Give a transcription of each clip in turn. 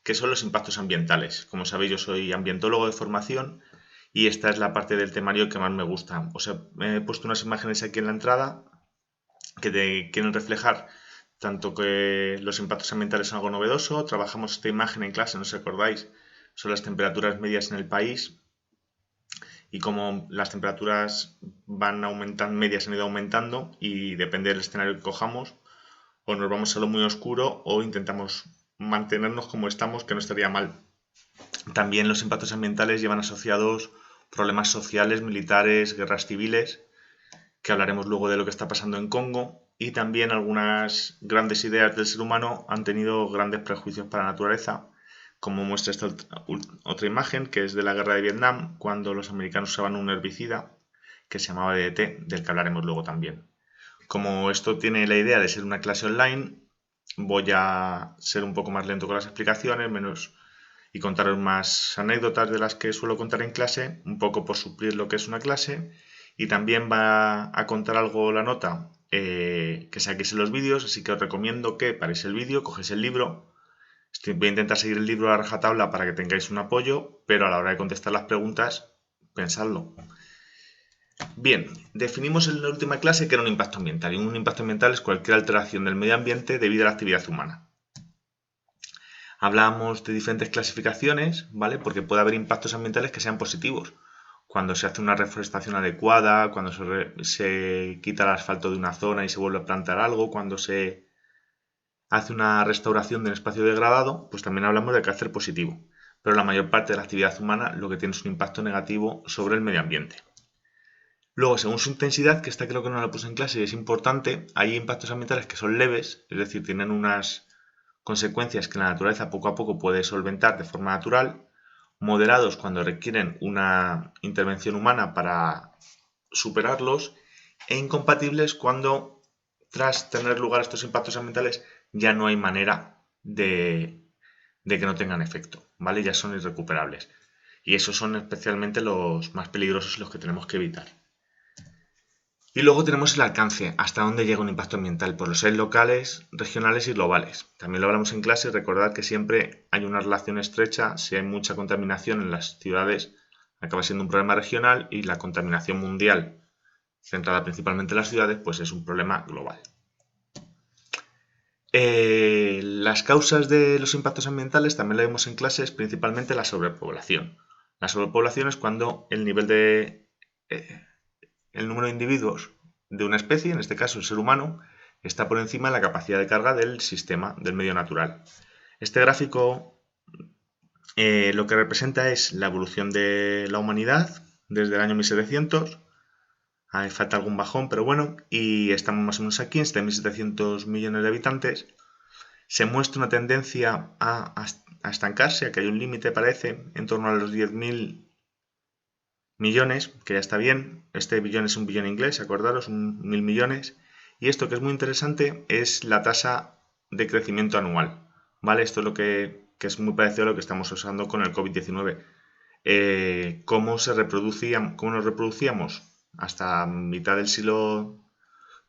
qué son los impactos ambientales. Como sabéis, yo soy ambientólogo de formación y esta es la parte del temario que más me gusta. Os he puesto unas imágenes aquí en la entrada que te quieren reflejar tanto que los impactos ambientales son algo novedoso. Trabajamos esta imagen en clase, no os acordáis, son las temperaturas medias en el país y cómo las temperaturas van aumentando, medias han ido aumentando y depende del escenario que cojamos, o nos vamos a lo muy oscuro o intentamos mantenernos como estamos, que no estaría mal. También los impactos ambientales llevan asociados problemas sociales, militares, guerras civiles, que hablaremos luego de lo que está pasando en Congo, y también algunas grandes ideas del ser humano han tenido grandes prejuicios para la naturaleza, como muestra esta otra imagen, que es de la guerra de Vietnam, cuando los americanos usaban un herbicida que se llamaba DDT, del que hablaremos luego también. Como esto tiene la idea de ser una clase online, voy a ser un poco más lento con las explicaciones, y contaros más anécdotas de las que suelo contar en clase, un poco por suplir lo que es una clase, y también va a contar algo la nota que saquéis en los vídeos, así que os recomiendo que paréis el vídeo, cogéis el libro. Voy a intentar seguir el libro a rajatabla para que tengáis un apoyo, pero a la hora de contestar las preguntas, pensadlo. Bien, definimos en la última clase que era un impacto ambiental, y un impacto ambiental es cualquier alteración del medio ambiente debido a la actividad humana. Hablamos de diferentes clasificaciones, ¿vale? Porque puede haber impactos ambientales que sean positivos. Cuando se hace una reforestación adecuada, cuando se quita el asfalto de una zona y se vuelve a plantar algo, cuando se hace una restauración de un espacio degradado, pues también hablamos de carácter positivo. Pero la mayor parte de la actividad humana lo que tiene es un impacto negativo sobre el medio ambiente. Luego, según su intensidad, que esta creo que no la puse en clase y es importante, hay impactos ambientales que son leves, es decir, tienen unas consecuencias que la naturaleza poco a poco puede solventar de forma natural, moderados cuando requieren una intervención humana para superarlos, e incompatibles cuando, tras tener lugar estos impactos ambientales, ya no hay manera de que no tengan efecto, ¿vale? Ya son irrecuperables. Y esos son especialmente los más peligrosos y los que tenemos que evitar. Y luego tenemos el alcance, hasta dónde llega un impacto ambiental, por los seres locales, regionales y globales. También lo hablamos en clase y recordad que siempre hay una relación estrecha. Si hay mucha contaminación en las ciudades, acaba siendo un problema regional, y la contaminación mundial, centrada principalmente en las ciudades, pues es un problema global. Las causas de los impactos ambientales también lo vemos en clase, es principalmente la sobrepoblación. La sobrepoblación es cuando el número de individuos de una especie, en este caso el ser humano, está por encima de la capacidad de carga del sistema, del medio natural. Este gráfico lo que representa es la evolución de la humanidad desde el año 1700. Ahí falta algún bajón, pero bueno, y estamos más o menos aquí, en 1.700 millones de habitantes. Se muestra una tendencia a estancarse, a que hay un límite, parece, en torno a los 10.000 millones, que ya está bien. Este billón es un billón inglés, acordaros, 1.000 millones. Y esto que es muy interesante es la tasa de crecimiento anual, ¿vale? Esto es lo que es muy parecido a lo que estamos usando con el COVID-19. Cómo nos reproducíamos hasta mitad del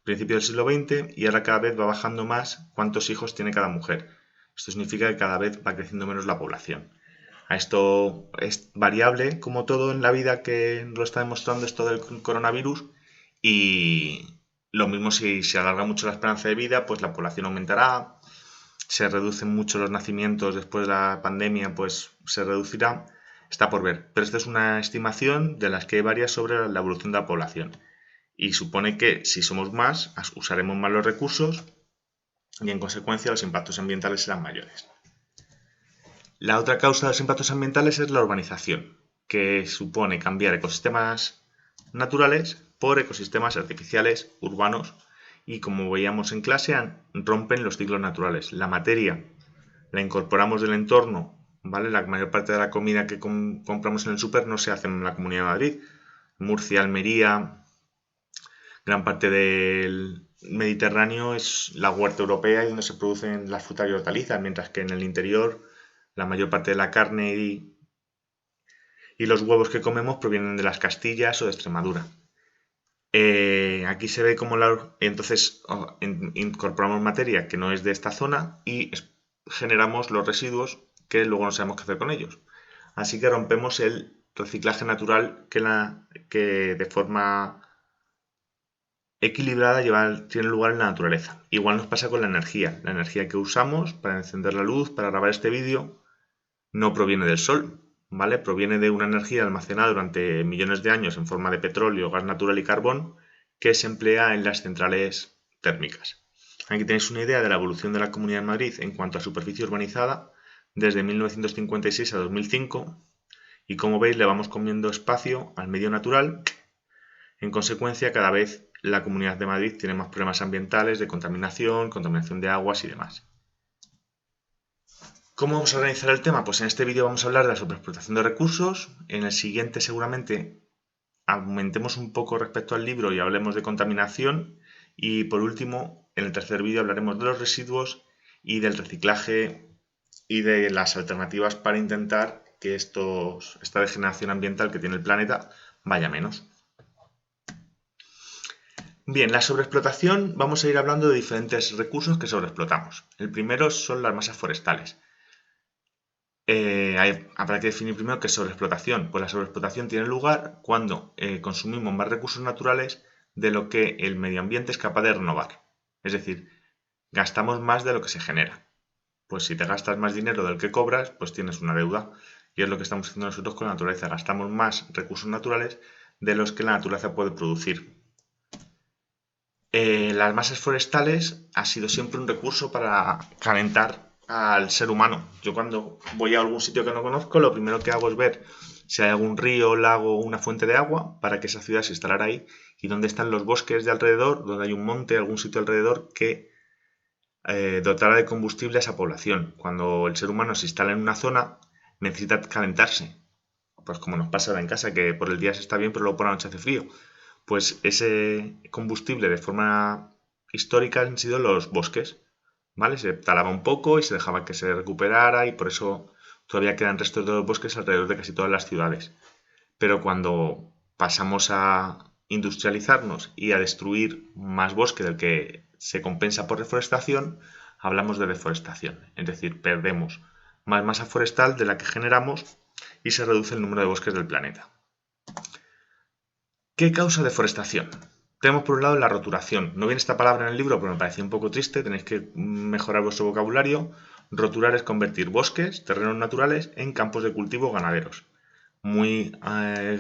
principio del siglo XX, y ahora cada vez va bajando más cuántos hijos tiene cada mujer. Esto significa que cada vez va creciendo menos la población. A esto es variable, como todo en la vida, que lo está demostrando esto del coronavirus, y lo mismo si se alarga mucho la esperanza de vida, pues la población aumentará. Se reducen mucho los nacimientos después de la pandemia, pues se reducirá. Está por ver, pero esta es una estimación de las que hay varias sobre la evolución de la población, y supone que si somos más, usaremos más los recursos y en consecuencia los impactos ambientales serán mayores. La otra causa de los impactos ambientales es la urbanización, que supone cambiar ecosistemas naturales por ecosistemas artificiales urbanos, y como veíamos en clase, rompen los ciclos naturales. La materia la incorporamos del entorno, ¿vale? La mayor parte de la comida que compramos en el súper no se hace en la Comunidad de Madrid. Murcia, Almería, gran parte del Mediterráneo es la huerta europea, y donde se producen las frutas y hortalizas, mientras que en el interior la mayor parte de la carne y los huevos que comemos provienen de las Castillas o de Extremadura. Aquí se ve cómo entonces incorporamos materia que no es de esta zona y generamos los residuos que luego no sabemos qué hacer con ellos. Así que rompemos el reciclaje natural que de forma equilibrada tiene lugar en la naturaleza. Igual nos pasa con la energía que usamos para encender la luz, para grabar este vídeo, no proviene del sol, ¿vale? Proviene de una energía almacenada durante millones de años en forma de petróleo, gas natural y carbón que se emplea en las centrales térmicas. Aquí tenéis una idea de la evolución de la Comunidad de Madrid en cuanto a superficie urbanizada desde 1956 a 2005 y como veis le vamos comiendo espacio al medio natural. En consecuencia, cada vez la Comunidad de Madrid tiene más problemas ambientales de contaminación de aguas y demás. ¿Cómo vamos a organizar el tema? Pues en este vídeo vamos a hablar de la sobreexplotación de recursos. En el siguiente seguramente aumentemos un poco respecto al libro y hablemos de contaminación. Y por último, en el tercer vídeo hablaremos de los residuos y del reciclaje y de las alternativas para intentar que esta degeneración ambiental que tiene el planeta vaya menos. Bien, la sobreexplotación, vamos a ir hablando de diferentes recursos que sobreexplotamos. El primero son las masas forestales. Habrá que definir primero qué es sobreexplotación. Pues la sobreexplotación tiene lugar cuando consumimos más recursos naturales de lo que el medio ambiente es capaz de renovar. Es decir, gastamos más de lo que se genera. Pues si te gastas más dinero del que cobras, pues tienes una deuda. Y es lo que estamos haciendo nosotros con la naturaleza. Gastamos más recursos naturales de los que la naturaleza puede producir. Las masas forestales ha sido siempre un recurso para calentar al ser humano. Yo cuando voy a algún sitio que no conozco, lo primero que hago es ver si hay algún río, lago o una fuente de agua para que esa ciudad se instalara ahí y dónde están los bosques de alrededor, donde hay un monte, algún sitio alrededor que dotara de combustible a esa población. Cuando el ser humano se instala en una zona, necesita calentarse. Pues como nos pasa ahora en casa, que por el día se está bien, pero luego por la noche hace frío. Pues ese combustible de forma histórica han sido los bosques, ¿vale? Se talaba un poco y se dejaba que se recuperara y por eso todavía quedan restos de los bosques alrededor de casi todas las ciudades. Pero cuando pasamos a industrializarnos y a destruir más bosque del que se compensa por reforestación, hablamos de deforestación, es decir, perdemos más masa forestal de la que generamos y se reduce el número de bosques del planeta. ¿Qué causa deforestación? Tenemos por un lado la roturación. No viene esta palabra en el libro, pero me parecía un poco triste, tenéis que mejorar vuestro vocabulario. Roturar es convertir bosques, terrenos naturales, en campos de cultivo ganaderos. Muy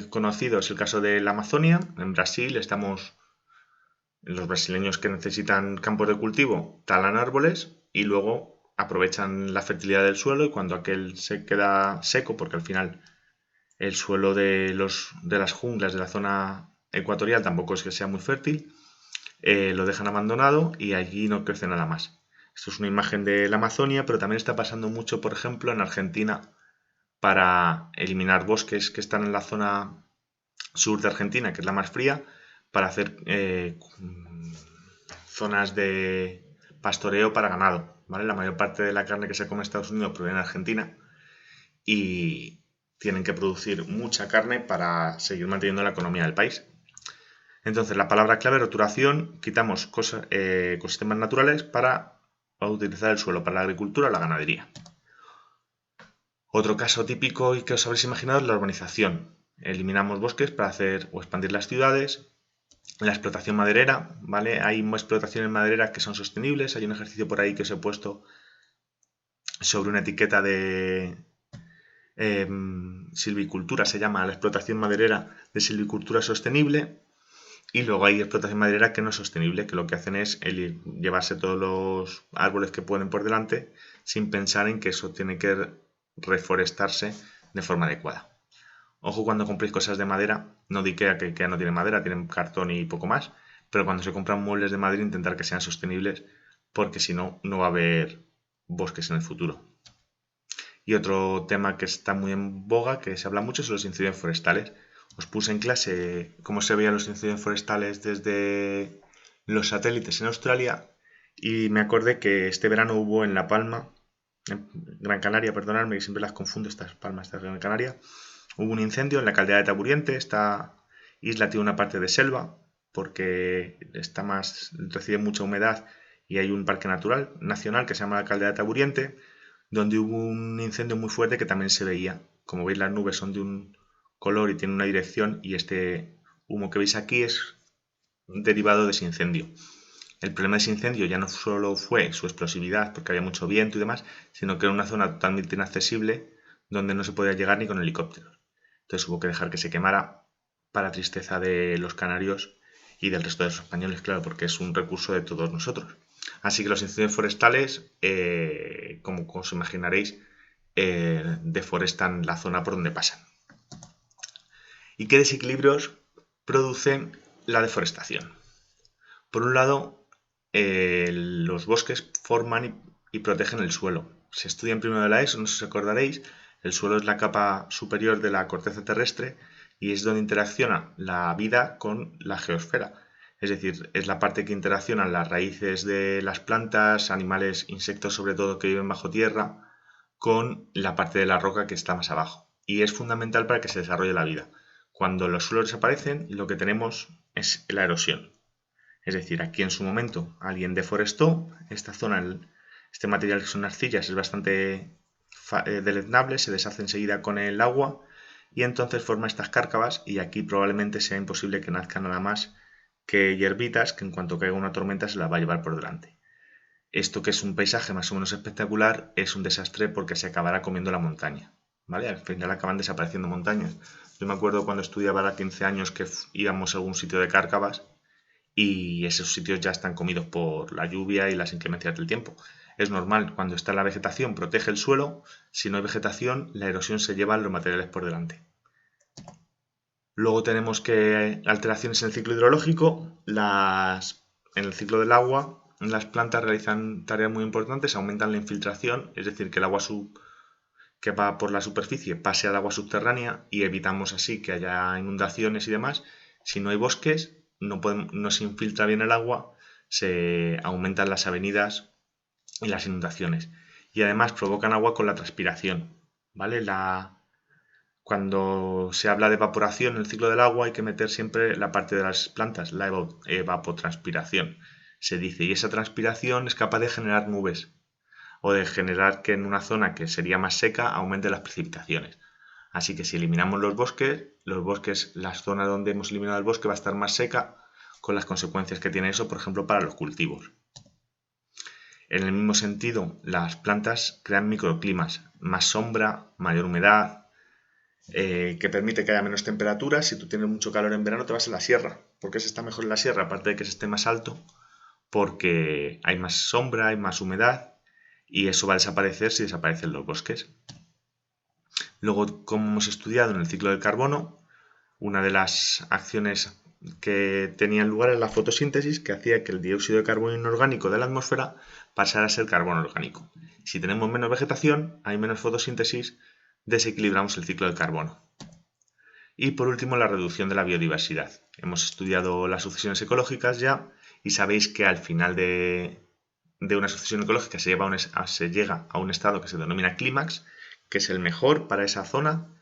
conocido es el caso de la Amazonia. En Brasil los brasileños que necesitan campos de cultivo talan árboles y luego aprovechan la fertilidad del suelo y cuando aquel se queda seco, porque al final el suelo de las junglas de la zona ecuatorial tampoco es que sea muy fértil, lo dejan abandonado y allí no crece nada más. Esto es una imagen de la Amazonia, pero también está pasando mucho, por ejemplo, en Argentina para eliminar bosques que están en la zona sur de Argentina, que es la más fría, para hacer zonas de pastoreo para ganado, ¿vale? La mayor parte de la carne que se come en Estados Unidos proviene de Argentina y tienen que producir mucha carne para seguir manteniendo la economía del país. Entonces, la palabra clave, roturación, quitamos ecosistemas naturales para utilizar el suelo para la agricultura o la ganadería. Otro caso típico y que os habréis imaginado es la urbanización. Eliminamos bosques para hacer o expandir las ciudades. La explotación maderera, ¿vale? Hay explotaciones madereras que son sostenibles. Hay un ejercicio por ahí que os he puesto sobre una etiqueta de silvicultura, se llama la explotación maderera de silvicultura sostenible. Y luego hay explotación maderera que no es sostenible, que lo que hacen es llevarse todos los árboles que pueden por delante sin pensar en que eso tiene que reforestarse de forma adecuada. Ojo cuando compréis cosas de madera, no de IKEA que no tienen madera, tienen cartón y poco más, pero cuando se compran muebles de madera intentar que sean sostenibles porque si no, no va a haber bosques en el futuro. Y otro tema que está muy en boga, que se habla mucho, son los incendios forestales. Os puse en clase cómo se veían los incendios forestales desde los satélites en Australia y me acordé que este verano hubo en La Palma, en Gran Canaria, perdonadme que siempre las confundo estas palmas, estas Gran Canaria, hubo un incendio en la caldera de Taburiente. Esta isla tiene una parte de selva porque recibe mucha humedad y hay un parque natural nacional que se llama la caldera de Taburiente. donde hubo un incendio muy fuerte que también se veía. Como veis, las nubes son de un color y tienen una dirección, y este humo que veis aquí es derivado de ese incendio. El problema de ese incendio ya no solo fue su explosividad, porque había mucho viento y demás, sino que era una zona totalmente inaccesible donde no se podía llegar ni con helicópteros. Entonces hubo que dejar que se quemara, para tristeza de los canarios y del resto de los españoles, claro, porque es un recurso de todos nosotros. Así que los incendios forestales, como os imaginaréis, deforestan la zona por donde pasan. ¿Y qué desequilibrios producen la deforestación? Por un lado, los bosques forman y protegen el suelo. Se estudia en primero de la ESO, no sé si os acordaréis, el suelo es la capa superior de la corteza terrestre y es donde interacciona la vida con la geosfera. Es decir, es la parte que interaccionan las raíces de las plantas, animales, insectos sobre todo que viven bajo tierra, con la parte de la roca que está más abajo. Y es fundamental para que se desarrolle la vida. Cuando los suelos desaparecen, lo que tenemos es la erosión. Es decir, aquí en su momento alguien deforestó esta zona, este material que son arcillas es bastante deleznable, se deshace enseguida con el agua y entonces forma estas cárcavas, y aquí probablemente sea imposible que nazcan nada más que hierbitas que en cuanto caiga una tormenta se las va a llevar por delante. Esto, que es un paisaje más o menos espectacular, es un desastre porque se acabará comiendo la montaña, ¿vale? Al final acaban desapareciendo montañas. Yo me acuerdo cuando estudiaba a 15 años que íbamos a algún sitio de cárcavas y esos sitios ya están comidos por la lluvia y las inclemencias del tiempo. Es normal, cuando está la vegetación protege el suelo, si no hay vegetación la erosión se lleva los materiales por delante. Luego tenemos que alteraciones en el ciclo hidrológico, en el ciclo del agua, las plantas realizan tareas muy importantes, aumentan la infiltración, es decir, que el agua que va por la superficie pase al agua subterránea y evitamos así que haya inundaciones y demás. Si no hay bosques, no se infiltra bien el agua, se aumentan las avenidas y las inundaciones. Y además provocan agua con la transpiración, ¿vale? Cuando se habla de evaporación en el ciclo del agua hay que meter siempre la parte de las plantas, la evapotranspiración, se dice, y esa transpiración es capaz de generar nubes o de generar que en una zona que sería más seca aumente las precipitaciones. Así que si eliminamos los bosques, la zona donde hemos eliminado el bosque va a estar más seca, con las consecuencias que tiene eso, por ejemplo, para los cultivos. En el mismo sentido, las plantas crean microclimas, más sombra, mayor humedad, que permite que haya menos temperatura. Si tú tienes mucho calor en verano te vas a la sierra. ¿Por qué se está mejor en la sierra? Aparte de que se esté más alto, porque hay más sombra, hay más humedad, y eso va a desaparecer si desaparecen los bosques. Luego, como hemos estudiado en el ciclo del carbono, una de las acciones que tenían lugar es la fotosíntesis, que hacía que el dióxido de carbono inorgánico de la atmósfera pasara a ser carbono orgánico. Si tenemos menos vegetación, hay menos fotosíntesis, desequilibramos el ciclo del carbono. Y por último, la reducción de la biodiversidad. Hemos estudiado las sucesiones ecológicas ya, y sabéis que al final de una sucesión ecológica se llega a un estado que se denomina clímax, que es el mejor para esa zona,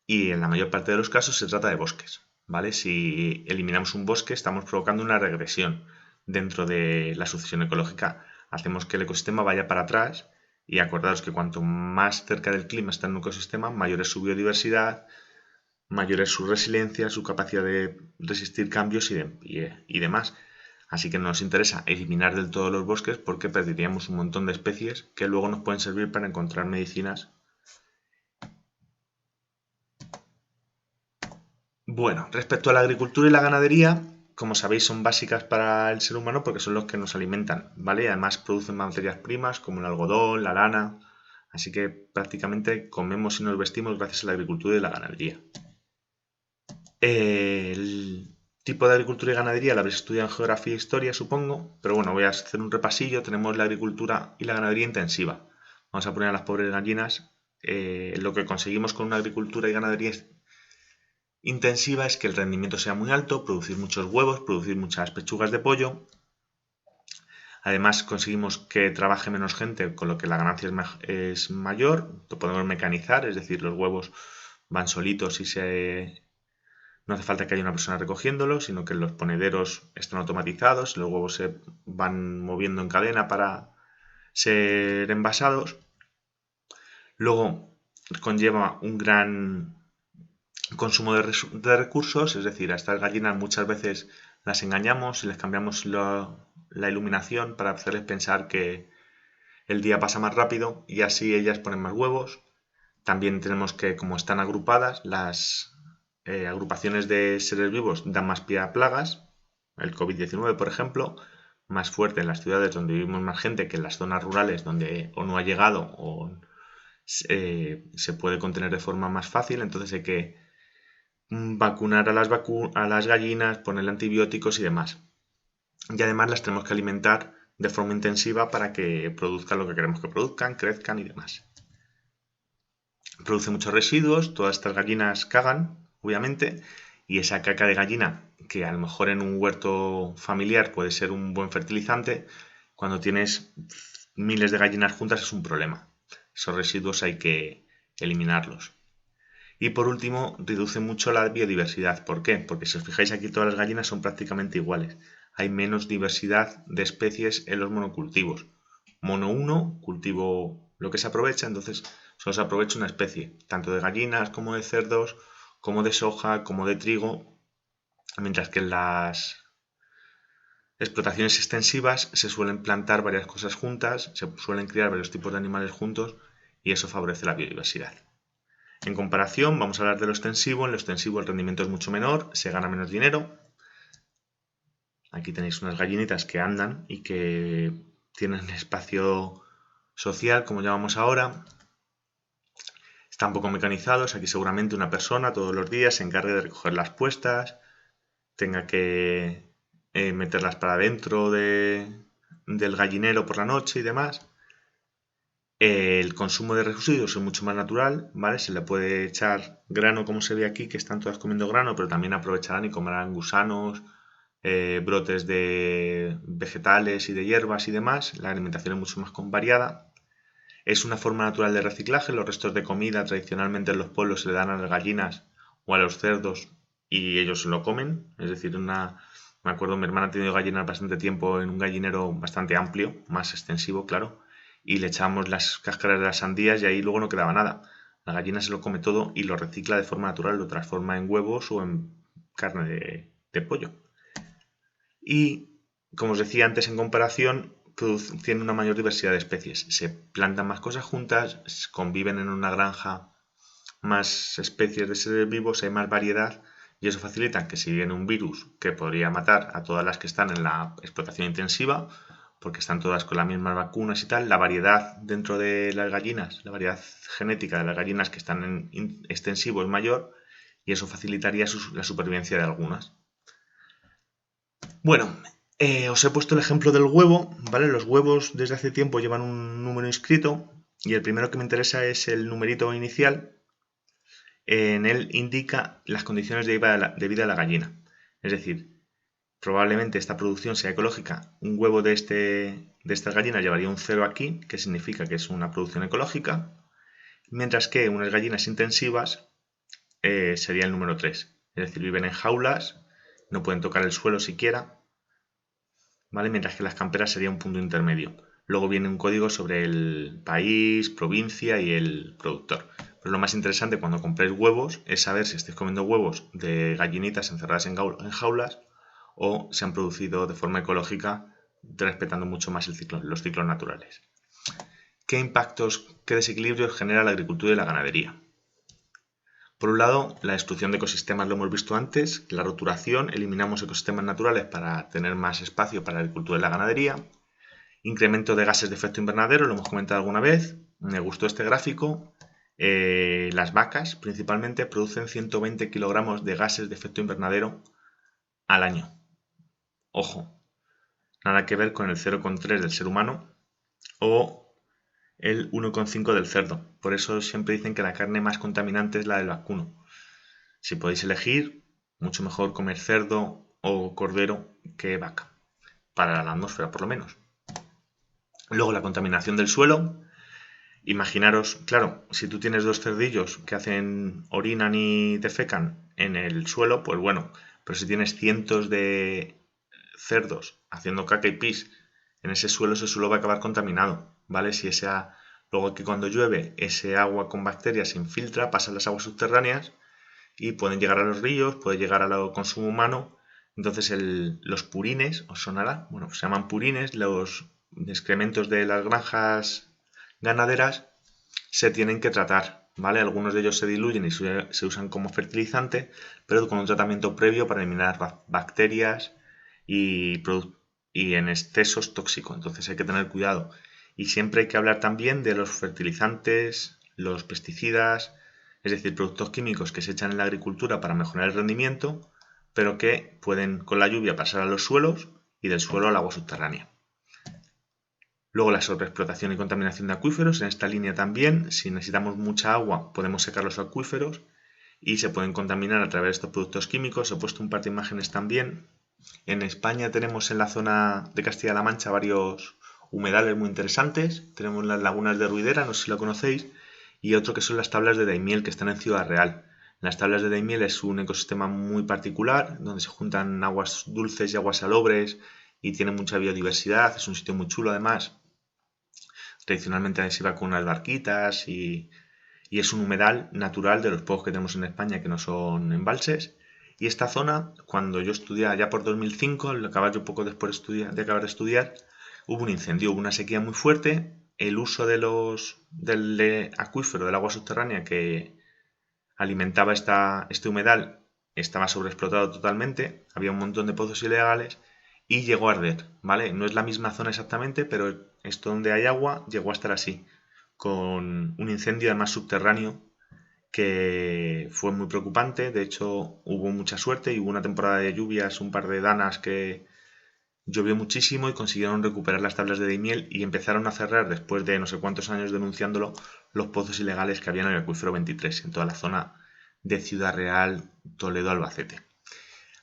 y en la mayor parte de los casos se trata de bosques, ¿vale? Si eliminamos un bosque estamos provocando una regresión dentro de la sucesión ecológica, hacemos que el ecosistema vaya para atrás, y acordaros que cuanto más cerca del clima está un ecosistema, mayor es su biodiversidad, mayor es su resiliencia, su capacidad de resistir cambios y demás. Así que no nos interesa eliminar del todo los bosques porque perderíamos un montón de especies que luego nos pueden servir para encontrar medicinas. Bueno, respecto a la agricultura y la ganadería, como sabéis, son básicas para el ser humano porque son los que nos alimentan, ¿vale? Y además producen materias primas como el algodón, la lana, así que prácticamente comemos y nos vestimos gracias a la agricultura y la ganadería. El tipo de agricultura y ganadería la habréis estudiado en geografía e historia, supongo, pero bueno, voy a hacer un repasillo. Tenemos la agricultura y la ganadería intensiva. Vamos a poner a las pobres gallinas. Lo que conseguimos con una agricultura y ganadería intensiva es que el rendimiento sea muy alto, producir muchos huevos, producir muchas pechugas de pollo. Además conseguimos que trabaje menos gente, con lo que la ganancia es mayor. Lo podemos mecanizar, es decir, los huevos van solitos y no hace falta que haya una persona recogiéndolo, sino que los ponederos están automatizados, los huevos se van moviendo en cadena para ser envasados. Luego conlleva un gran consumo de recursos, es decir, a estas gallinas muchas veces las engañamos y les cambiamos la iluminación para hacerles pensar que el día pasa más rápido y así ellas ponen más huevos. También tenemos que, como están agrupadas, las agrupaciones de seres vivos dan más pie a plagas. El COVID-19, por ejemplo, más fuerte en las ciudades donde vivimos más gente que en las zonas rurales donde o no ha llegado o se puede contener de forma más fácil. Entonces hay que vacunar a las gallinas, ponerle antibióticos y demás. Y además las tenemos que alimentar de forma intensiva para que produzcan lo que queremos que produzcan, crezcan y demás. Produce muchos residuos, todas estas gallinas cagan, obviamente, y esa caca de gallina, que a lo mejor en un huerto familiar puede ser un buen fertilizante, cuando tienes miles de gallinas juntas es un problema. Esos residuos hay que eliminarlos. Y por último, reduce mucho la biodiversidad. ¿Por qué? Porque si os fijáis aquí todas las gallinas son prácticamente iguales. Hay menos diversidad de especies en los monocultivos. Mono 1, cultivo lo que se aprovecha, entonces solo se aprovecha una especie, tanto de gallinas como de cerdos, como de soja, como de trigo, mientras que en las explotaciones extensivas se suelen plantar varias cosas juntas, se suelen criar varios tipos de animales juntos y eso favorece la biodiversidad. En comparación, vamos a hablar de lo extensivo. En lo extensivo el rendimiento es mucho menor, se gana menos dinero. Aquí tenéis unas gallinitas que andan y que tienen espacio social, como llamamos ahora. Están poco mecanizados. Aquí seguramente una persona todos los días se encargue de recoger las puestas, tenga que meterlas para dentro del gallinero por la noche y demás. El consumo de residuos es mucho más natural, ¿vale? Se le puede echar grano, como se ve aquí, que están todas comiendo grano, pero también aprovecharán y comerán gusanos, brotes de vegetales y de hierbas y demás. La alimentación es mucho más variada. Es una forma natural de reciclaje. Los restos de comida tradicionalmente en los pueblos se le dan a las gallinas o a los cerdos y ellos se lo comen. Es decir, me acuerdo, mi hermana ha tenido gallinas bastante tiempo en un gallinero bastante amplio, más extensivo, claro, y le echamos las cáscaras de las sandías y ahí luego no quedaba nada. La gallina se lo come todo y lo recicla de forma natural, lo transforma en huevos o en carne de pollo. Y, como os decía antes, en comparación, tiene una mayor diversidad de especies. Se plantan más cosas juntas, conviven en una granja más especies de seres vivos, hay más variedad y eso facilita que si viene un virus que podría matar a todas las que están en la explotación intensiva, porque están todas con las mismas vacunas y tal, la variedad dentro de las gallinas, la variedad genética de las gallinas que están en extensivo es mayor y eso facilitaría la supervivencia de algunas. Bueno, os he puesto el ejemplo del huevo, ¿vale? Los huevos desde hace tiempo llevan un número inscrito y el primero que me interesa es el numerito inicial. En él indica las condiciones de vida de la gallina. Es decir, probablemente esta producción sea ecológica. Un huevo de estas gallinas llevaría un 0 aquí, que significa que es una producción ecológica, mientras que unas gallinas intensivas sería el número 3. Es decir, viven en jaulas, no pueden tocar el suelo siquiera, ¿vale? Mientras que las camperas sería un punto intermedio. Luego viene un código sobre el país, provincia y el productor. Pero lo más interesante cuando compréis huevos es saber si estáis comiendo huevos de gallinitas encerradas en jaulas o se han producido de forma ecológica respetando mucho más los ciclos naturales. ¿Qué impactos, qué desequilibrios genera la agricultura y la ganadería? Por un lado, la destrucción de ecosistemas lo hemos visto antes, la roturación, eliminamos ecosistemas naturales para tener más espacio para la agricultura y la ganadería. Incremento de gases de efecto invernadero, lo hemos comentado alguna vez, me gustó este gráfico. Las vacas principalmente producen 120 kilogramos de gases de efecto invernadero al año. Ojo, nada que ver con el 0,3 del ser humano o el 1,5 del cerdo. Por eso siempre dicen que la carne más contaminante es la del vacuno. Si podéis elegir, mucho mejor comer cerdo o cordero que vaca, para la atmósfera por lo menos. Luego la contaminación del suelo. Imaginaros, claro, si tú tienes dos cerdillos que orinan y defecan en el suelo, pues bueno, pero si tienes cientos de cerdos haciendo caca y pis en ese suelo va a acabar contaminado, ¿vale? Si esa Luego que cuando llueve ese agua con bacterias se infiltra, pasa a las aguas subterráneas y pueden llegar a los ríos, puede llegar al consumo humano. Entonces los purines, ¿os sonará? Bueno, se llaman purines, los excrementos de las granjas ganaderas se tienen que tratar, ¿vale? Algunos de ellos se diluyen y se usan como fertilizante, pero con un tratamiento previo para eliminar bacterias y en excesos tóxicos. Entonces hay que tener cuidado. Y siempre hay que hablar también de los fertilizantes, los pesticidas, es decir, productos químicos que se echan en la agricultura para mejorar el rendimiento, pero que pueden con la lluvia pasar a los suelos y del suelo al agua subterránea. Luego la sobreexplotación y contaminación de acuíferos. En esta línea también, si necesitamos mucha agua, podemos secar los acuíferos y se pueden contaminar a través de estos productos químicos. He puesto un par de imágenes también. En España tenemos en la zona de Castilla-La Mancha varios humedales muy interesantes. Tenemos las lagunas de Ruidera, no sé si lo conocéis, y otro que son las tablas de Daimiel, que están en Ciudad Real. Las tablas de Daimiel es un ecosistema muy particular, donde se juntan aguas dulces y aguas salobres y tiene mucha biodiversidad. Es un sitio muy chulo además. Tradicionalmente se iba con unas barquitas y es un humedal natural de los pocos que tenemos en España que no son embalses. Y esta zona, cuando yo estudié allá por 2005, al acabar yo poco después de acabar de estudiar, hubo un incendio, hubo una sequía muy fuerte, el uso del acuífero, del agua subterránea que alimentaba este humedal estaba sobreexplotado totalmente, había un montón de pozos ilegales y llegó a arder, ¿vale? No es la misma zona exactamente, pero esto donde hay agua llegó a estar así, con un incendio además subterráneo que fue muy preocupante. De hecho, hubo mucha suerte y hubo una temporada de lluvias, un par de danas que llovió muchísimo y consiguieron recuperar las tablas de Daimiel y empezaron a cerrar, después de no sé cuántos años denunciándolo, los pozos ilegales que había en el acuífero 23, en toda la zona de Ciudad Real, Toledo, Albacete.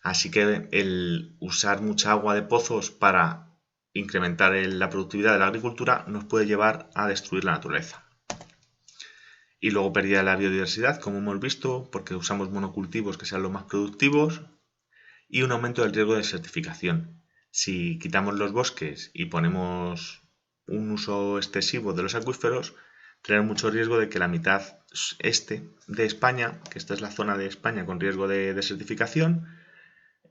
Así que el usar mucha agua de pozos para incrementar la productividad de la agricultura nos puede llevar a destruir la naturaleza. Y luego pérdida de la biodiversidad, como hemos visto, porque usamos monocultivos que sean los más productivos, y un aumento del riesgo de desertificación. Si quitamos los bosques y ponemos un uso excesivo de los acuíferos, tenemos mucho riesgo de que la mitad este de España, que esta es la zona de España con riesgo de desertificación,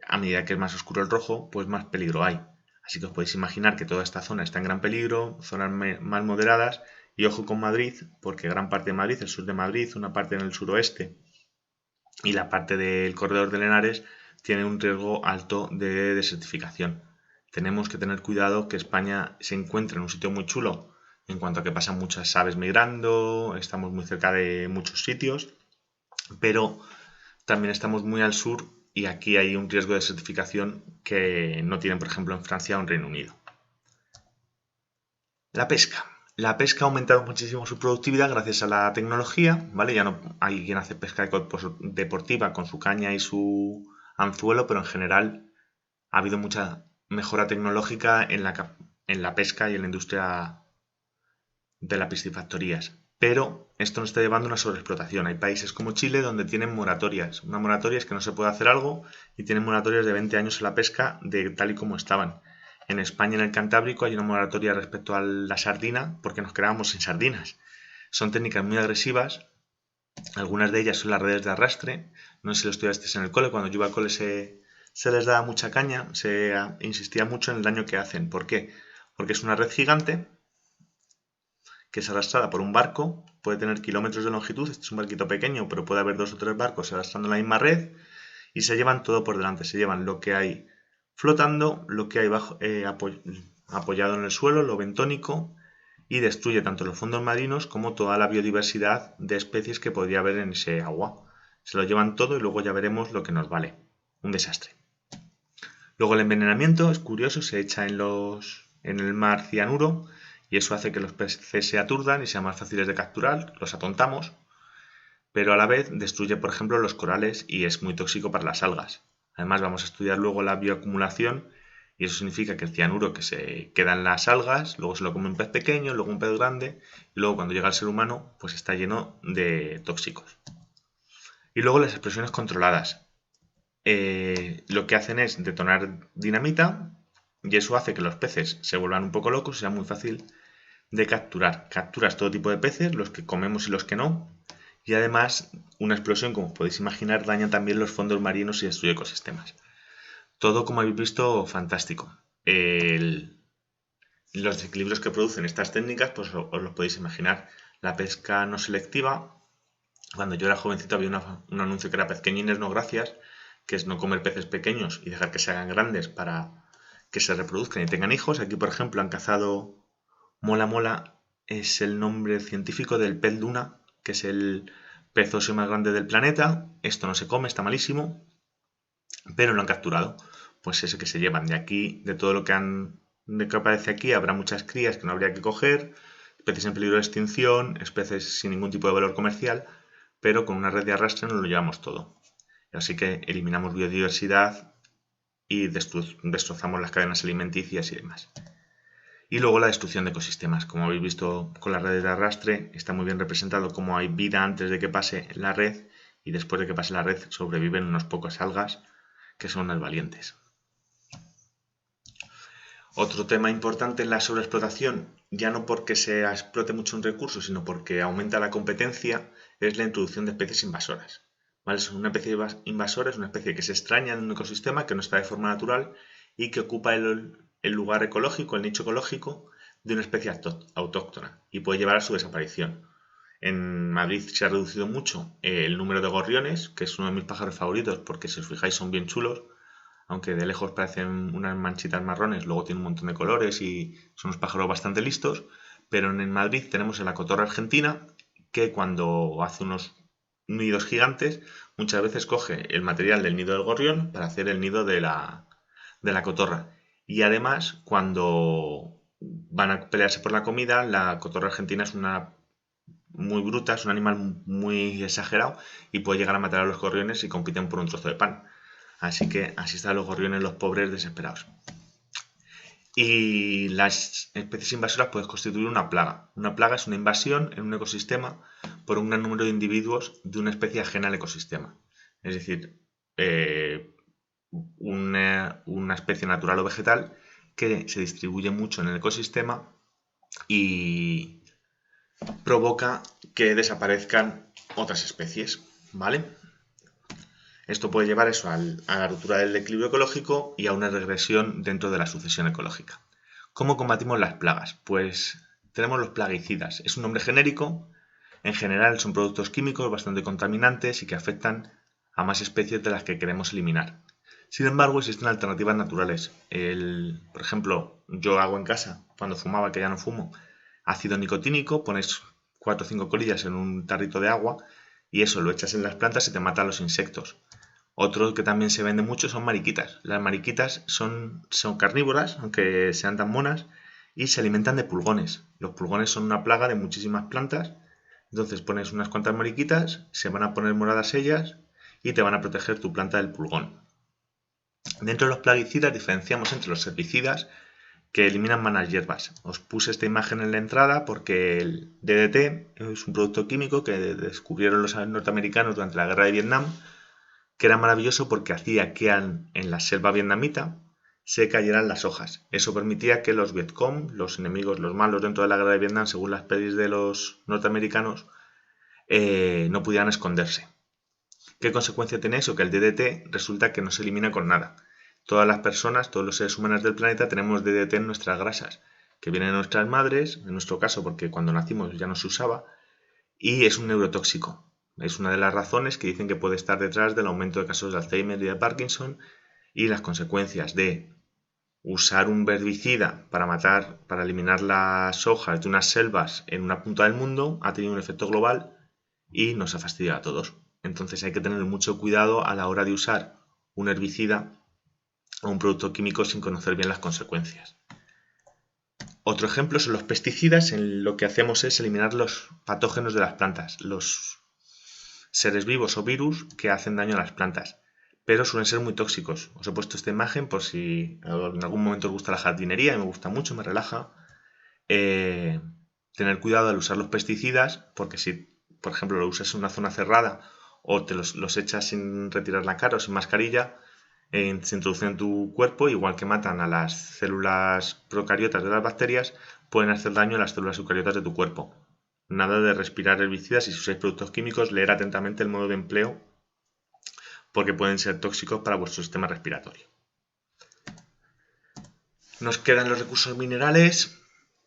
a medida que es más oscuro el rojo, pues más peligro hay. Así que os podéis imaginar que toda esta zona está en gran peligro, zonas más moderadas, y ojo con Madrid, porque gran parte de Madrid, el sur de Madrid, una parte en el suroeste y la parte del corredor de Henares tiene un riesgo alto de desertificación. Tenemos que tener cuidado que España se encuentra en un sitio muy chulo en cuanto a que pasan muchas aves migrando, estamos muy cerca de muchos sitios, pero también estamos muy al sur y aquí hay un riesgo de desertificación que no tienen, por ejemplo, en Francia o en Reino Unido. La pesca. La pesca ha aumentado muchísimo su productividad gracias a la tecnología, ¿vale? Ya no hay quien hace pesca deportiva con su caña y su anzuelo, pero en general ha habido mucha mejora tecnológica en la pesca y en la industria de las piscifactorías. Pero esto nos está llevando a una sobreexplotación. Hay países como Chile donde tienen moratorias. Una moratoria es que no se puede hacer algo y tienen moratorias de 20 años en la pesca de tal y como estaban. En España, en el Cantábrico, hay una moratoria respecto a la sardina porque nos quedábamos sin sardinas. Son técnicas muy agresivas. Algunas de ellas son las redes de arrastre. No sé si lo estudiasteis en el cole. Cuando yo iba al cole se les daba mucha caña. Se insistía mucho en el daño que hacen. ¿Por qué? Porque es una red gigante que es arrastrada por un barco, puede tener kilómetros de longitud, este es un barquito pequeño, pero puede haber 2 o 3 barcos arrastrando la misma red y se llevan todo por delante, se llevan lo que hay flotando, lo que hay apoyado en el suelo, lo bentónico, y destruye tanto los fondos marinos como toda la biodiversidad de especies que podría haber en ese agua. Se lo llevan todo y luego ya veremos lo que nos vale. Un desastre. Luego el envenenamiento es curioso, se echa en el mar cianuro, y eso hace que los peces se aturdan y sean más fáciles de capturar, los atontamos, pero a la vez destruye, por ejemplo, los corales y es muy tóxico para las algas. Además vamos a estudiar luego la bioacumulación y eso significa que el cianuro que se queda en las algas, luego se lo come un pez pequeño, luego un pez grande y luego cuando llega al ser humano pues está lleno de tóxicos. Y luego las explosiones controladas. Lo que hacen es detonar dinamita y eso hace que los peces se vuelvan un poco locos y sea muy fácil de capturar. Capturas todo tipo de peces, los que comemos y los que no. Y además, una explosión, como podéis imaginar, daña también los fondos marinos y destruye ecosistemas. Todo, como habéis visto, fantástico. Los desequilibrios que producen estas técnicas, pues os los podéis imaginar. La pesca no selectiva. Cuando yo era jovencito había un anuncio que era Pezqueñines no gracias, que es no comer peces pequeños y dejar que se hagan grandes para que se reproduzcan y tengan hijos. Aquí, por ejemplo, han cazado mola mola, es el nombre científico del pez luna, que es el pez óseo más grande del planeta. Esto no se come, está malísimo, pero lo han capturado. Pues ese que se llevan de aquí, de todo lo que aparece aquí, habrá muchas crías que no habría que coger, especies en peligro de extinción, especies sin ningún tipo de valor comercial, pero con una red de arrastre nos lo llevamos todo. Así que eliminamos biodiversidad y destrozamos las cadenas alimenticias y demás. Y luego la destrucción de ecosistemas. Como habéis visto con las redes de arrastre, está muy bien representado cómo hay vida antes de que pase la red y después de que pase la red sobreviven unos pocos algas que son las valientes. Otro tema importante en la sobreexplotación, ya no porque se explote mucho un recurso, sino porque aumenta la competencia, es la introducción de especies invasoras. ¿Vale? Una especie invasora es una especie que se extraña en un ecosistema, que no está de forma natural y que ocupa el lugar ecológico, el nicho ecológico de una especie autóctona y puede llevar a su desaparición. En Madrid se ha reducido mucho el número de gorriones, que es uno de mis pájaros favoritos porque si os fijáis son bien chulos, aunque de lejos parecen unas manchitas marrones, luego tienen un montón de colores y son unos pájaros bastante listos. Pero en Madrid tenemos la cotorra argentina, que cuando hace unos nidos gigantes, muchas veces coge el material del nido del gorrión para hacer el nido de la cotorra. Y además, cuando van a pelearse por la comida, la cotorra argentina es una muy bruta, es un animal muy exagerado y puede llegar a matar a los gorriones y compiten por un trozo de pan. Así que así están los gorriones, los pobres desesperados. Y las especies invasoras pueden constituir una plaga. Una plaga es una invasión en un ecosistema por un gran número de individuos de una especie ajena al ecosistema. Es decir, una especie natural o vegetal que se distribuye mucho en el ecosistema y provoca que desaparezcan otras especies, ¿vale? Esto puede llevar eso a la ruptura del equilibrio ecológico y a una regresión dentro de la sucesión ecológica. ¿Cómo combatimos las plagas? Pues tenemos los plaguicidas. Es un nombre genérico. En general son productos químicos bastante contaminantes y que afectan a más especies de las que queremos eliminar. Sin embargo, existen alternativas naturales. Por ejemplo, yo hago en casa, cuando fumaba, que ya no fumo, ácido nicotínico, pones 4 o 5 colillas en un tarrito de agua y eso lo echas en las plantas y te mata a los insectos. Otro que también se vende mucho son mariquitas. Las mariquitas son carnívoras, aunque sean tan monas, y se alimentan de pulgones. Los pulgones son una plaga de muchísimas plantas. Entonces pones unas cuantas mariquitas, se van a poner moradas ellas y te van a proteger tu planta del pulgón. Dentro de los plaguicidas diferenciamos entre los herbicidas que eliminan malas hierbas. Os puse esta imagen en la entrada porque el DDT es un producto químico que descubrieron los norteamericanos durante la guerra de Vietnam, que era maravilloso porque hacía que en la selva vietnamita se cayeran las hojas. Eso permitía que los Vietcong, los enemigos, los malos dentro de la guerra de Vietnam, según las pelis de los norteamericanos, no pudieran esconderse. ¿Qué consecuencia tiene eso? Que el DDT resulta que no se elimina con nada. Todas las personas, todos los seres humanos del planeta tenemos DDT en nuestras grasas, que vienen de nuestras madres, en nuestro caso porque cuando nacimos ya no se usaba, y es un neurotóxico. Es una de las razones que dicen que puede estar detrás del aumento de casos de Alzheimer y de Parkinson y las consecuencias de usar un herbicida para eliminar las hojas de unas selvas en una punta del mundo ha tenido un efecto global y nos ha fastidiado a todos. Entonces hay que tener mucho cuidado a la hora de usar un herbicida o un producto químico sin conocer bien las consecuencias. Otro ejemplo son los pesticidas. Lo que hacemos es eliminar los patógenos de las plantas, los seres vivos o virus que hacen daño a las plantas, pero suelen ser muy tóxicos. Os he puesto esta imagen por si en algún momento os gusta la jardinería, y me gusta mucho, me relaja. Tener cuidado al usar los pesticidas, porque si, por ejemplo, lo usas en una zona cerrada o te los echas sin retirar la cara o sin mascarilla, se introducen en tu cuerpo, igual que matan a las células procariotas de las bacterias, pueden hacer daño a las células eucariotas de tu cuerpo. Nada de respirar herbicidas y si usáis productos químicos, leer atentamente el modo de empleo porque pueden ser tóxicos para vuestro sistema respiratorio. Nos quedan los recursos minerales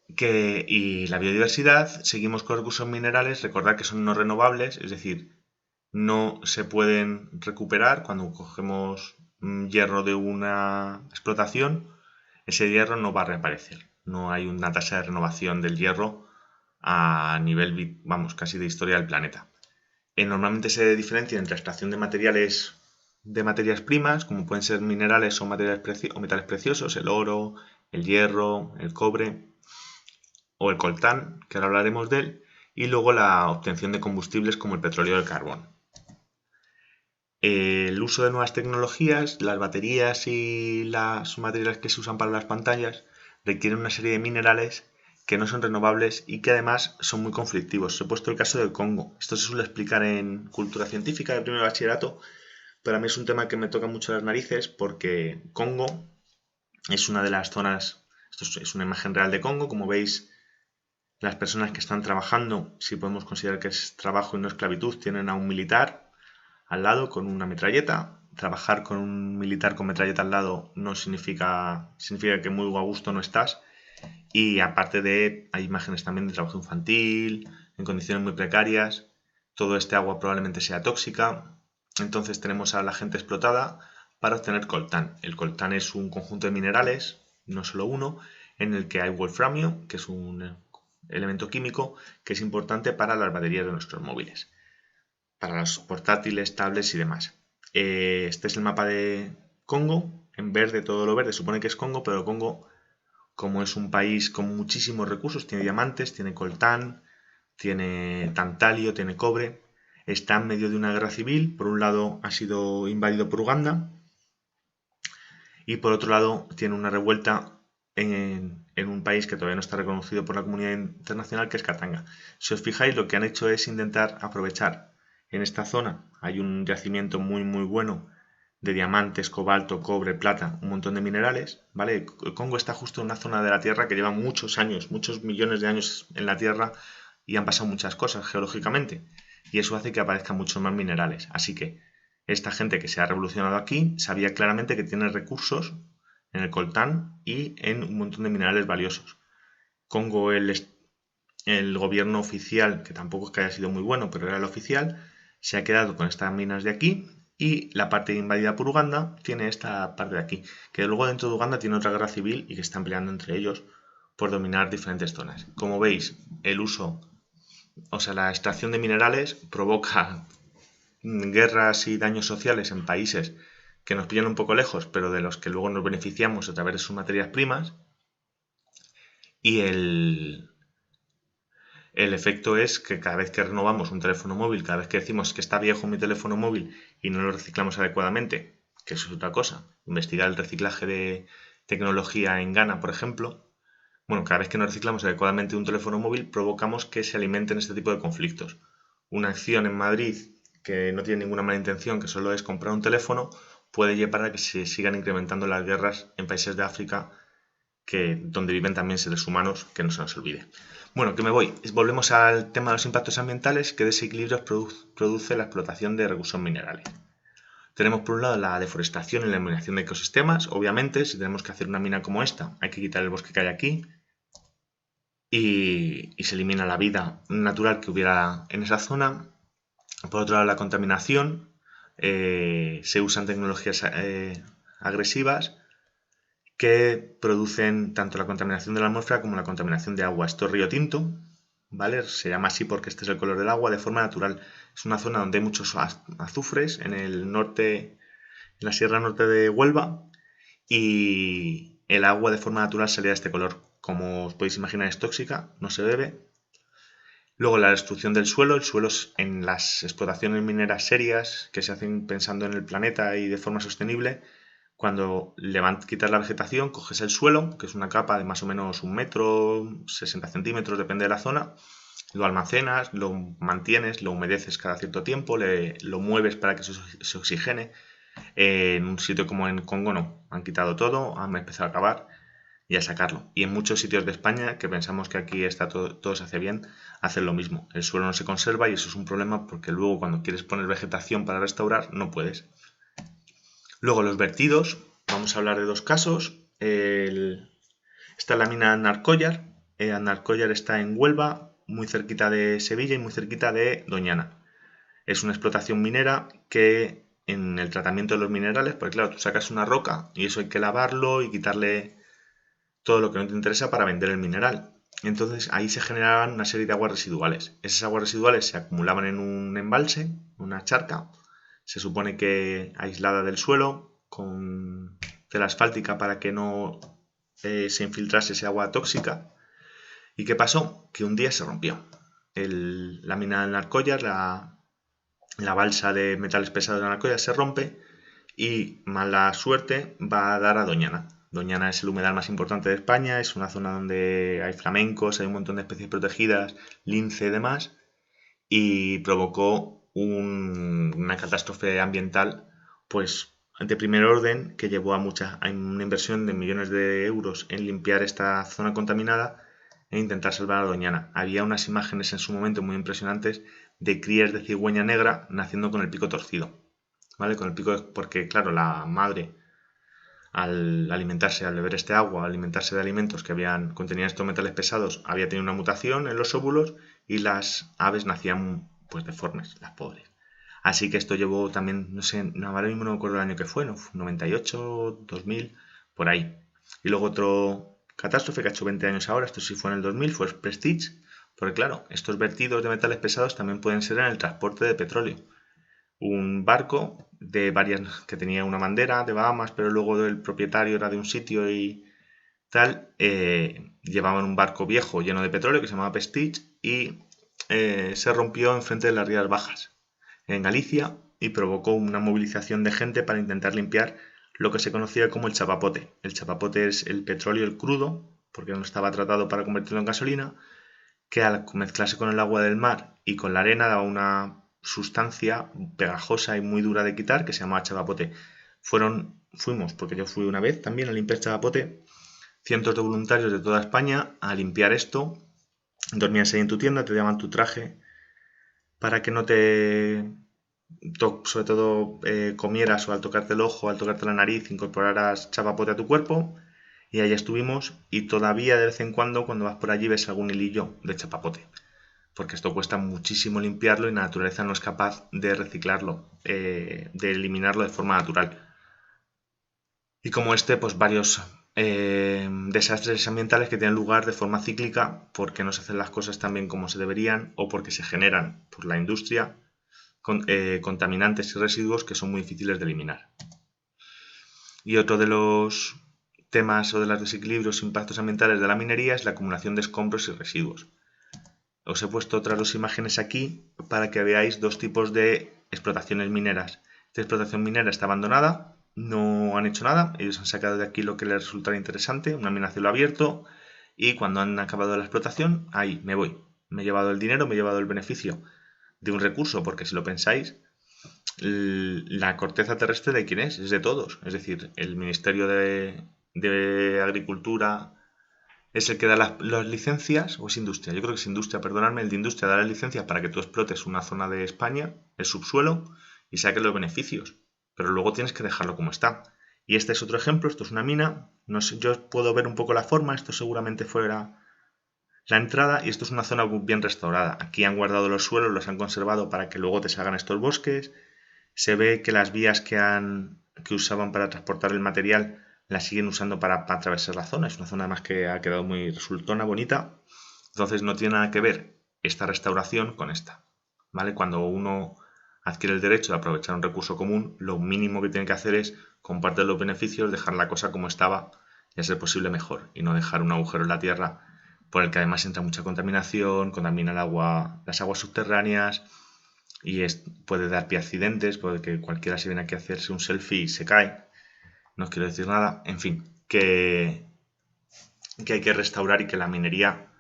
y la biodiversidad. Seguimos con los recursos minerales. Recordad que son no renovables, es decir, no se pueden recuperar. Cuando cogemos hierro de una explotación, ese hierro no va a reaparecer. No hay una tasa de renovación del hierro a nivel, vamos, casi de historia del planeta. Normalmente se diferencia entre la extracción de materias primas, como pueden ser minerales o metales preciosos, el oro, el hierro, el cobre o el coltán, que ahora hablaremos de él, y luego la obtención de combustibles como el petróleo o el carbón. El uso de nuevas tecnologías, las baterías y los materiales que se usan para las pantallas requieren una serie de minerales que no son renovables y que además son muy conflictivos. Os he puesto el caso del Congo. Esto se suele explicar en cultura científica de primer bachillerato, pero a mí es un tema que me toca mucho las narices porque Congo es una de las zonas, esto es una imagen real de Congo, como veis, las personas que están trabajando, si podemos considerar que es trabajo y no esclavitud, tienen a un militar al lado con una metralleta. Trabajar con un militar con metralleta al lado no significa que muy a gusto no estás. Y aparte hay imágenes también de trabajo infantil, en condiciones muy precarias. Todo este agua probablemente sea tóxica. Entonces tenemos a la gente explotada para obtener coltán. El coltán es un conjunto de minerales, no solo uno, en el que hay wolframio, que es un elemento químico que es importante para las baterías de nuestros móviles, para los portátiles, tablets y demás. Este es el mapa de Congo. En verde, todo lo verde supone que es Congo, pero Congo, como es un país con muchísimos recursos, tiene diamantes, tiene coltán, tiene tantalio, tiene cobre, está en medio de una guerra civil. Por un lado ha sido invadido por Uganda y por otro lado tiene una revuelta en un país que todavía no está reconocido por la comunidad internacional, que es Katanga. Si os fijáis, lo que han hecho es intentar aprovechar en esta zona. Hay un yacimiento muy bueno de diamantes, cobalto, cobre, plata, un montón de minerales, ¿vale? El Congo está justo en una zona de la Tierra que lleva muchos años, muchos millones de años en la Tierra y han pasado muchas cosas geológicamente y eso hace que aparezcan muchos más minerales. Así que esta gente que se ha revolucionado aquí sabía claramente que tiene recursos en el coltán y en un montón de minerales valiosos. Congo, el gobierno oficial, que tampoco es que haya sido muy bueno, pero era el oficial, se ha quedado con estas minas de aquí y la parte invadida por Uganda tiene esta parte de aquí, que luego dentro de Uganda tiene otra guerra civil y que están peleando entre ellos por dominar diferentes zonas. Como veis, la extracción de minerales provoca guerras y daños sociales en países que nos pillan un poco lejos, pero de los que luego nos beneficiamos a través de sus materias primas. Y el efecto es que cada vez que renovamos un teléfono móvil, cada vez que decimos que está viejo mi teléfono móvil y no lo reciclamos adecuadamente, que eso es otra cosa, investigar el reciclaje de tecnología en Ghana, por ejemplo, bueno, cada vez que no reciclamos adecuadamente un teléfono móvil, provocamos que se alimenten este tipo de conflictos. Una acción en Madrid que no tiene ninguna mala intención, que solo es comprar un teléfono, puede llevar a que se sigan incrementando las guerras en países de África donde viven también seres humanos, que no se nos olvide. Bueno, que me voy. Volvemos al tema de los impactos ambientales, que desequilibrios produce la explotación de recursos minerales. Tenemos por un lado la deforestación y la eliminación de ecosistemas. Obviamente, si tenemos que hacer una mina como esta, hay que quitar el bosque que hay aquí y se elimina la vida natural que hubiera en esa zona. Por otro lado, la contaminación. Se usan tecnologías agresivas que producen tanto la contaminación de la atmósfera como la contaminación de agua. Esto es Río Tinto, ¿vale? Se llama así porque este es el color del agua de forma natural. Es una zona donde hay muchos azufres en el norte, en la Sierra Norte de Huelva, y el agua de forma natural salía de este color. Como os podéis imaginar, es tóxica, no se bebe. Luego la destrucción del suelo. El suelo en las explotaciones mineras serias que se hacen pensando en el planeta y de forma sostenible, cuando quitas la vegetación, coges el suelo, que es una capa de más o menos 1 metro, 60 centímetros, depende de la zona, lo almacenas, lo mantienes, lo humedeces cada cierto tiempo, lo mueves para que se oxigene, En un sitio como en Congo no, han quitado todo, han empezado a cavar y a sacarlo. Y en muchos sitios de España, que pensamos que aquí está todo se hace bien, hacen lo mismo. El suelo no se conserva y eso es un problema porque luego cuando quieres poner vegetación para restaurar no puedes. Luego los vertidos, vamos a hablar de dos casos. Está la mina Narcollar. Narcollar está en Huelva, muy cerquita de Sevilla y muy cerquita de Doñana. Es una explotación minera que en el tratamiento de los minerales, pues claro, tú sacas una roca y eso hay que lavarlo y quitarle todo lo que no te interesa para vender el mineral. Entonces ahí se generaban una serie de aguas residuales. Esas aguas residuales se acumulaban en un embalse, una charca, se supone que aislada del suelo, con tela asfáltica para que no se infiltrase ese agua tóxica. ¿Y qué pasó? Que un día se rompió. La mina del Narcollar, la balsa de metales pesados de Narcollar se rompe y mala suerte va a dar a Doñana. Doñana es el humedal más importante de España, es una zona donde hay flamencos, hay un montón de especies protegidas, lince y demás, y provocó una catástrofe ambiental, pues de primer orden, que llevó a una inversión de millones de euros en limpiar esta zona contaminada e intentar salvar a Doñana. Había unas imágenes en su momento muy impresionantes de crías de cigüeña negra naciendo con el pico torcido, ¿vale? Con el pico, porque claro, la madre al alimentarse, al beber este agua, al alimentarse de alimentos que contenían estos metales pesados, había tenido una mutación en los óvulos y las aves nacían pues deformes, las pobres. Así que esto llevó también, no sé, no, ahora mismo no me acuerdo el año que fue, ¿no? 98, 2000, por ahí. Y luego otro catástrofe que ha hecho 20 años ahora, esto sí fue en el 2000, fue Prestige, porque claro, estos vertidos de metales pesados también pueden ser en el transporte de petróleo. Un barco de varias que tenía una bandera de Bahamas, pero luego el propietario era de un sitio y tal, llevaban un barco viejo lleno de petróleo que se llamaba Prestige y se rompió enfrente de las Rías Bajas, en Galicia, y provocó una movilización de gente para intentar limpiar lo que se conocía como el chapapote. El chapapote es el petróleo, el crudo, porque no estaba tratado para convertirlo en gasolina, que al mezclarse con el agua del mar y con la arena daba una sustancia pegajosa y muy dura de quitar que se llamaba chapapote. Fuimos, porque yo fui una vez también a limpiar chapapote, cientos de voluntarios de toda España a limpiar esto. Dormías ahí en tu tienda, te daban tu traje para que no te, sobre todo comieras o al tocarte el ojo, al tocarte la nariz, incorporaras chapapote a tu cuerpo. Y allá estuvimos y todavía de vez en cuando vas por allí ves algún hilillo de chapapote. Porque esto cuesta muchísimo limpiarlo y la naturaleza no es capaz de reciclarlo, de eliminarlo de forma natural. Y como pues varios desastres ambientales que tienen lugar de forma cíclica porque no se hacen las cosas tan bien como se deberían o porque se generan por la industria contaminantes y residuos que son muy difíciles de eliminar. Y otro de los temas o de los desequilibrios e impactos ambientales de la minería es la acumulación de escombros y residuos. Os he puesto otras dos imágenes aquí para que veáis dos tipos de explotaciones mineras. Esta explotación minera está abandonada, no han hecho nada, ellos han sacado de aquí lo que les resulta interesante, una mina a cielo abierto, y cuando han acabado la explotación, ahí me voy. Me he llevado el dinero, me he llevado el beneficio de un recurso, porque si lo pensáis, la corteza terrestre de quién es de todos. Es decir, el Ministerio de Agricultura es el que da las licencias, o es industria, yo creo que es industria, perdonadme, el de industria da las licencias para que tú explotes una zona de España, el subsuelo, y saques los beneficios, pero luego tienes que dejarlo como está. Y este es otro ejemplo, esto es una mina, no sé, yo puedo ver un poco la forma, esto seguramente fuera la entrada, y esto es una zona bien restaurada. Aquí han guardado los suelos, los han conservado para que luego te salgan estos bosques. Se ve que las vías que usaban para transportar el material la siguen usando para atravesar la zona. Es una zona además que ha quedado muy resultona, bonita. Entonces no tiene nada que ver esta restauración con esta. ¿Vale? Cuando uno adquiere el derecho de aprovechar un recurso común, lo mínimo que tiene que hacer es compartir los beneficios, dejar la cosa como estaba y a ser posible mejor. Y no dejar un agujero en la tierra por el que además entra mucha contaminación, contamina el agua, las aguas subterráneas y puede dar pie a accidentes, puede que cualquiera se viene aquí a hacerse un selfie y se cae. No os quiero decir nada. En fin, que hay que restaurar y que la minería,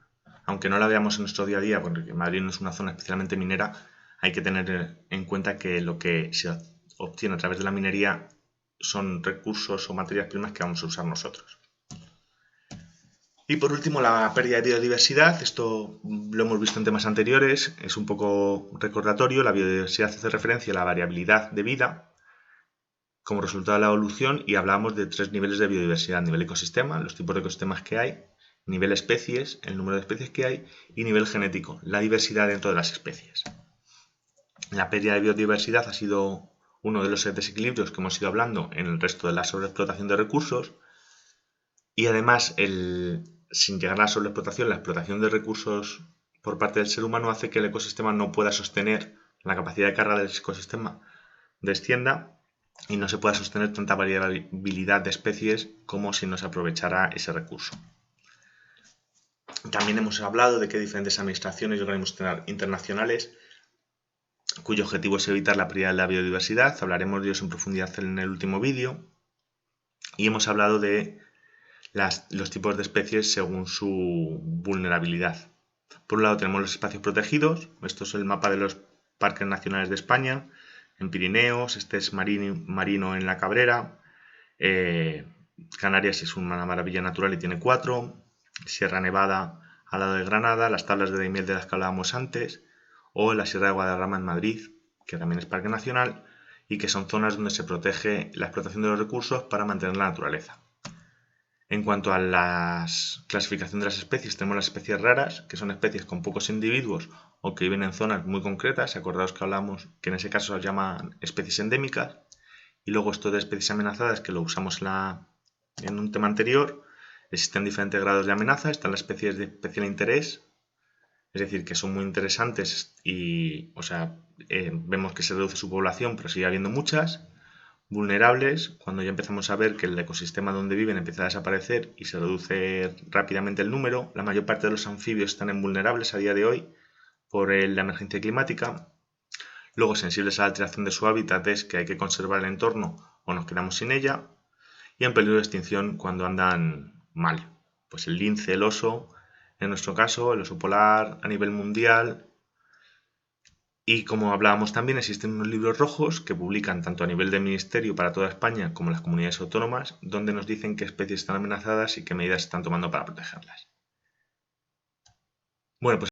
aunque no la veamos en nuestro día a día, porque Madrid no es una zona especialmente minera, hay que tener en cuenta que lo que se obtiene a través de la minería son recursos o materias primas que vamos a usar nosotros. Y por último, la pérdida de biodiversidad. Esto lo hemos visto en temas anteriores, es un poco recordatorio. La biodiversidad hace referencia a la variabilidad de vida como resultado de la evolución, y hablamos de 3 niveles de biodiversidad: nivel ecosistema, los tipos de ecosistemas que hay; nivel especies, el número de especies que hay; y nivel genético, la diversidad dentro de las especies. La pérdida de biodiversidad ha sido uno de los desequilibrios que hemos ido hablando en el resto de la sobreexplotación de recursos, y además, sin llegar a la sobreexplotación, la explotación de recursos por parte del ser humano hace que el ecosistema no pueda sostener, la capacidad de carga del ecosistema descienda y no se pueda sostener tanta variabilidad de especies como si no se aprovechara ese recurso. También hemos hablado de que hay diferentes administraciones y organismos internacionales cuyo objetivo es evitar la pérdida de la biodiversidad. Hablaremos de ellos en profundidad en el último vídeo. Y hemos hablado de los tipos de especies según su vulnerabilidad. Por un lado tenemos los espacios protegidos. Esto es el mapa de los parques nacionales de España. En Pirineos, este es Marino en la Cabrera. Canarias es una maravilla natural y tiene 4. Sierra Nevada al lado de Granada, las tablas de Daimiel de las que hablábamos antes, o la Sierra de Guadarrama en Madrid, que también es parque nacional, y que son zonas donde se protege la explotación de los recursos para mantener la naturaleza. En cuanto a la clasificación de las especies, tenemos las especies raras, que son especies con pocos individuos o que viven en zonas muy concretas. Acordaos que hablamos que en ese caso se llaman especies endémicas. Y luego esto de especies amenazadas, que lo usamos en un tema anterior. Existen diferentes grados de amenaza. Están las especies de especial interés, es decir, que son muy interesantes y, vemos que se reduce su población, pero sigue habiendo muchas. Vulnerables, cuando ya empezamos a ver que el ecosistema donde viven empieza a desaparecer y se reduce rápidamente el número. La mayor parte de los anfibios están en vulnerables a día de hoy por la emergencia climática. Luego, sensibles a la alteración de su hábitat, es que hay que conservar el entorno o nos quedamos sin ella. Y en peligro de extinción cuando andan mal. Pues el lince, el oso, en nuestro caso, el oso polar a nivel mundial. Y como hablábamos también, existen unos libros rojos que publican tanto a nivel de ministerio para toda España como las comunidades autónomas, donde nos dicen qué especies están amenazadas y qué medidas se están tomando para protegerlas. Bueno, pues